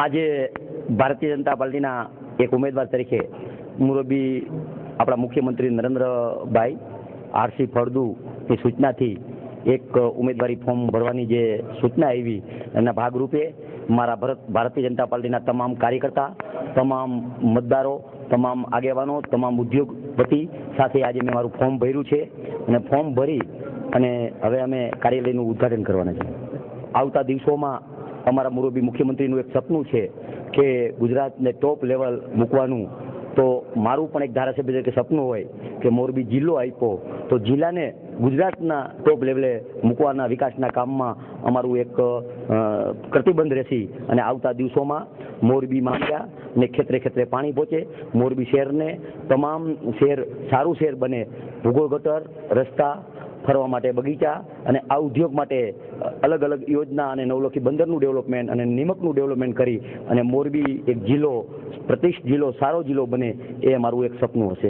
આજે ભારતીય જનતા પાર્ટીના એક ઉમેદવાર તરીકે મુરબ્બી આપણા મુખ્યમંત્રી નરેન્દ્રભાઈ આરસી ફળદુની સૂચનાથી એક ઉમેદવારી ફોર્મ ભરવાની જે સૂચના આવી એના ભાગરૂપે મારા ભારતીય જનતા પાર્ટીના તમામ કાર્યકર્તા, તમામ મતદારો, તમામ આગેવાનો, તમામ ઉદ્યોગપતિ સાથે આજે મેં મારું ફોર્મ ભર્યું છે અને ફોર્મ ભરી અને હવે અમે કાર્યાલયનું ઉદ્ઘાટન કરવાના છે. આવતા દિવસોમાં અમારા મુરબ્બી મુખ્યમંત્રીનું એક સપનું છે કે ગુજરાતને ટોપ લેવલ મૂકવાનું. તો મારું પણ એક ધારાસભ્ય તરીકે સપનું હોય કે મોરબી જિલ્લો આપ્યો તો જિલ્લાને ગુજરાતના ટોપ લેવલે મૂકવાના વિકાસના કામમાં અમારું એક પ્રતિબંધ રહેશે અને આવતા દિવસોમાં મોરબી માંગ્યા ને ખેતરે ખેતરે પાણી પહોંચે, મોરબી શહેરને તમામ શહેર સારું શહેર બને, ભૂગોળ ગટર, રસ્તા, ફરવા માટે બગીચા અને આ ઉદ્યોગ માટે અલગ અલગ યોજના અને નવલખી બંદરનું ડેવલપમેન્ટ અને નિમકનું ડેવલપમેન્ટ કરી અને મોરબી એક જિલ્લો, પ્રતિષ્ઠિત જિલ્લો, સારો જિલ્લો બને એ મારું એક સપનું હશે.